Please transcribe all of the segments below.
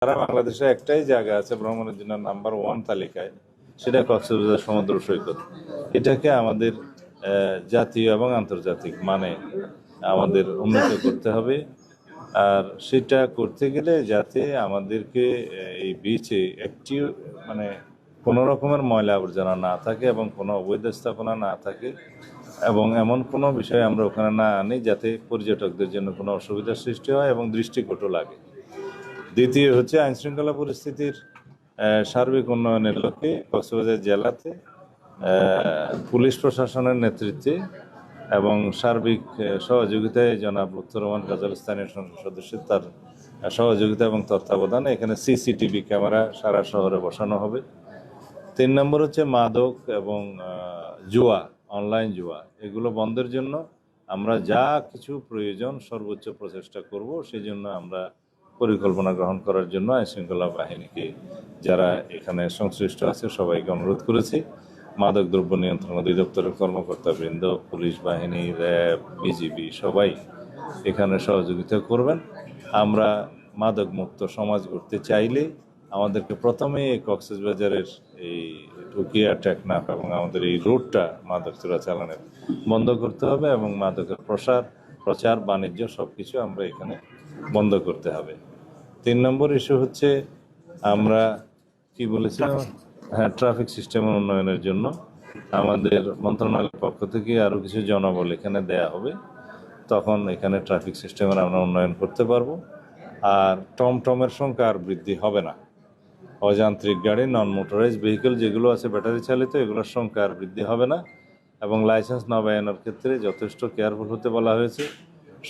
সারা বাংলাদেশে একটাই জায়গা আছে ভ্রমণের জন্য নাম্বার 1 তালিকায়, সেটা কক্সবাজার সমুদ্র সৈকত। এটাকে আমাদের জাতীয় এবং আন্তর্জাতিক মানে আমাদের উন্নত করতে হবে। আর সেটা করতে গেলে যাতে আমাদেরকে এই বিচে একটি মানে কোনো রকমের ময়লা আবর্জনা না থাকে এবং কোনো অবৈধ স্থাপনা না থাকে এবং এমন কোনো বিষয় আমরা ওখানে না আনি যাতে পর্যটকদের জন্য কোনো অসুবিধার সৃষ্টি হয় এবং দৃষ্টিকটু লাগে। দ্বিতীয় হচ্ছে আইনশৃঙ্খলা পরিস্থিতির সার্বিক উন্নয়নের লক্ষ্যে কক্সবাজার জেলাতে পুলিশ প্রশাসনের নেতৃত্বে এবং সার্বিক সহযোগিতায় জনাব লুৎফর রহমান গাজল স্থানীয় সংসদ সদস্যের তার সহযোগিতা এবং তত্ত্বাবধানে এখানে সিসিটিভি ক্যামেরা সারা শহরে বসানো হবে। 3 নম্বর হচ্ছে মাদক এবং জুয়া, অনলাইন জুয়া, এগুলো বন্ধের জন্য আমরা যা কিছু প্রয়োজন সর্বোচ্চ প্রচেষ্টা করব। সেই জন্য আমরা পরিকল্পনা গ্রহণ করার জন্য আইনশৃঙ্খলা বাহিনীকে যারা এখানে সংশ্লিষ্ট আছে সবাইকে অনুরোধ করেছি। মাদক দ্রব্য নিয়ন্ত্রণ অধিদপ্তরের কর্মকর্তাবৃন্দ, পুলিশ বাহিনী, র্যাব, বিজিবি সবাই এখানে সহযোগিতা করবেন। আমরা মাদক মুক্ত সমাজ গড়তে চাইলে আমাদেরকে প্রথমে কক্সবাজারের এই টুকিয়া, টেকনাফ এবং আমাদের এই রুটটা মাদক চোরাচালানের বন্ধ করতে হবে এবং মাদকের প্রচার বাণিজ্য সব কিছু আমরা এখানে বন্ধ করতে হবে। 3 নম্বর ইস্যু হচ্ছে আমরা কি বলেছিলাম, হ্যাঁ, ট্রাফিক সিস্টেমের উন্নয়নের জন্য আমাদের মন্ত্রণালয়ের পক্ষ থেকে আরও কিছু জনবল এখানে দেয়া হবে। তখন এখানে ট্রাফিক সিস্টেমের আমরা উন্নয়ন করতে পারবো। আর টমটমের সংখ্যা আর বৃদ্ধি হবে না। অযান্ত্রিক গাড়ি, নন মোটরাইজ ভেহিকেল যেগুলো আছে ব্যাটারি চালিত, এগুলোর সংখ্যা আর বৃদ্ধি হবে না। এবং লাইসেন্স নবায়নের ক্ষেত্রে যথেষ্ট কেয়ারফুল হতে বলা হয়েছে।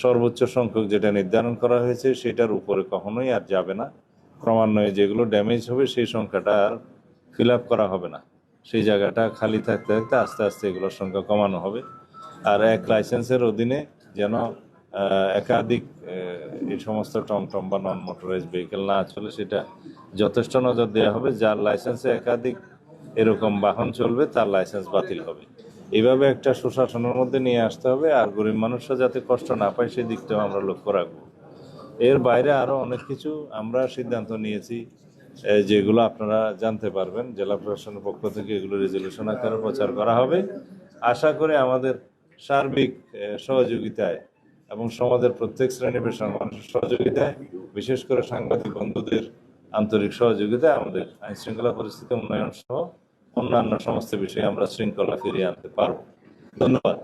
সর্বোচ্চ সংখ্যক যেটা নির্ধারণ করা হয়েছে সেটার উপরে কখনোই আর যাবে না। ক্রমান্বয়ে যেগুলো ড্যামেজ হবে সেই সংখ্যাটা আর ফিল আপ করা হবে না। সেই জায়গাটা খালি থাকতে থাকতে আস্তে আস্তে এগুলোর সংখ্যা কমানো হবে। আর এক লাইসেন্সের অধীনে যেন একাধিক এই সমস্ত টমটম বা নন মোটরাইজ ভেহিকেল না চলে, সেটা যথেষ্ট নজর দেওয়া হবে। যার লাইসেন্সে একাধিক এরকম বাহন চলবে তার লাইসেন্স বাতিল হবে। এইভাবে একটা সুশাসনের মধ্যে নিয়ে আসতে হবে। আর গরিব মানুষরা যাতে কষ্ট না পায় সেই দিকটাও আমরা লক্ষ্য রাখবো। এর বাইরে আরও অনেক কিছু আমরা সিদ্ধান্ত নিয়েছি যেগুলো আপনারা জানতে পারবেন। জেলা প্রশাসনের পক্ষ থেকে এগুলো রেজলিউশন আকারে প্রচার করা হবে। আশা করি আমাদের সার্বিক সহযোগিতায় এবং সমাজের প্রত্যেক শ্রেণী পেশার মানুষের সহযোগিতায়, বিশেষ করে সাংবাদিক বন্ধুদের আন্তরিক সহযোগিতায় আমাদের আইনশৃঙ্খলা পরিস্থিতি উন্নয়ন সহ অন্যান্য সমস্ত বিষয়ে আমরা শৃঙ্খলা ফিরিয়ে আনতে পারব। ধন্যবাদ।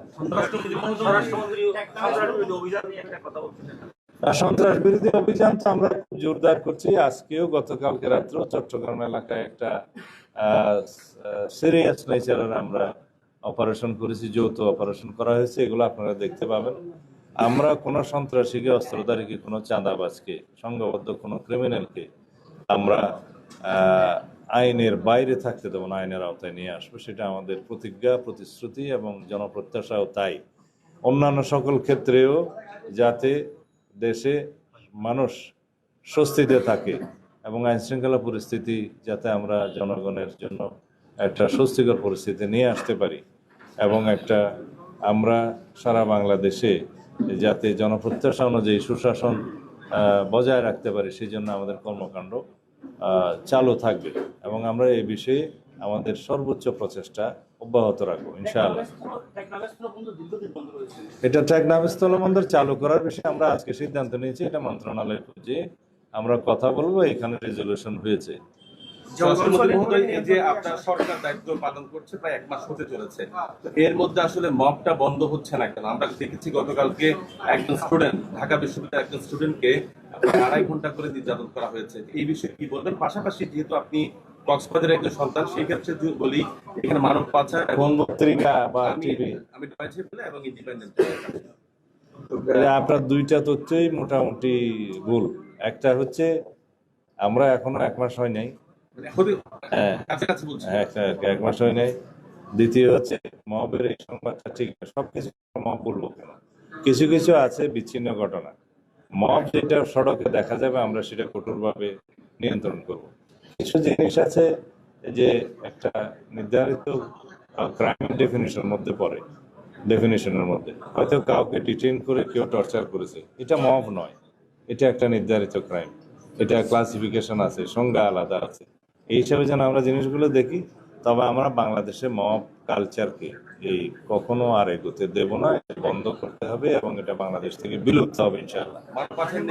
সন্ত্রাস বিরোধী অভিযান তো আমরা জোরদার করছি। আজকেও গতকালকে রাত্র চট্টগ্রাম এলাকায় একটা সিরিয়াস নেচারের আমরা অপারেশন করেছি, যৌথ অপারেশন করা হয়েছে। এগুলো আপনারা দেখতে পাবেন। আমরা কোনো সন্ত্রাসীকে, অস্ত্রধারীকে, কোনো চাঁদাবাজকে, সংঘবদ্ধ কোনো ক্রিমিনালকে আমরা আইনের বাইরে থাকতে দেবো না, আইনের আওতায় নিয়ে আসবো। সেটা আমাদের প্রতিজ্ঞা, প্রতিশ্রুতি এবং জনপ্রত্যাশাও তাই। অন্যান্য সকল ক্ষেত্রেও যাতে দেশে মানুষ স্বস্তিতে থাকে এবং আইনশৃঙ্খলা পরিস্থিতি যাতে আমরা জনগণের জন্য একটা স্বস্তিকর পরিস্থিতি নিয়ে আসতে পারি এবং একটা আমরা সারা বাংলাদেশে যাতে জনপ্রত্যাশা অনুযায়ী সুশাসন বজায় রাখতে পারি, সেই জন্য আমাদের কর্মকাণ্ড চালু থাকবে এবং আমরা এই বিষয়ে আমাদের সর্বোচ্চ প্রচেষ্টা অব্যাহত রাখবো ইনশাআল্লাহ। এটা টেকনাফ স্থলবন্দর চালু করার বিষয়ে আমরা আজকে সিদ্ধান্ত নিয়েছি। এটা মন্ত্রণালয়ে যে আমরা কথা বলবো, এখানে রেজলিউশন হয়েছে। যে আপনার সরকার দায়িত্ব পালন করছে প্রায় 1 মাস হতে চলেছে, এর মধ্যে আসলে মবটা বন্ধ হচ্ছে না কেন? আমরা দেখেছি গতকালকে একজন স্টুডেন্ট, ঢাকা বিশ্ববিদ্যালয়ের একজন স্টুডেন্টকে 2.5 ঘন্টা করে নির্যাতন করা হয়েছে। এই বিষয়ে কি বলবেন? পাশাপাশি যেহেতু আপনি কক্সবাজারের একজন সন্তান, সেই ক্ষেত্রে বলি এখানে মানব পাচার এবং পত্রিকা বা টিভি, আমি ডয়েচে ভেলে এবং ইন্ডিপেন্ডেন্ট, আপনার দুইটা তথ্যই মোটামুটি ভুল। একটা হচ্ছে আমরা এখনো 1 মাস হয় নাই, এক মাস হয় নাই। দ্বিতীয় হচ্ছে মবের এই সংবাদটা ঠিক না। সবকিছু মব বলবো কেন, কিছু কিছু আছে বিচ্ছিন্ন ঘটনা। মব যেটা সড়কে দেখা যাবে আমরা সেটা কঠোরভাবে নিয়ন্ত্রণ করব। কিছু জিনিস আছে যে একটা নির্ধারিত ক্রাইমের ডেফিনিশনের মধ্যে পড়ে, ডেফিনিশনের মধ্যে হয়তো কাউকে ডিটেইন করে কেউ টর্চার করেছে, এটা মব নয়, এটা একটা নির্ধারিত ক্রাইম। এটা ক্লাসিফিকেশন আছে, সংজ্ঞা আলাদা আছে। এই হিসাবে যেন আমরা জিনিসগুলো দেখি, তবে আমরা বাংলাদেশে মব কালচারকে এই কখনো আর এগোতে দেব না, এটা বন্ধ করতে হবে এবং এটা বাংলাদেশ থেকে বিলুপ্ত হবে ইনশাআল্লাহ। মাঠ পাশের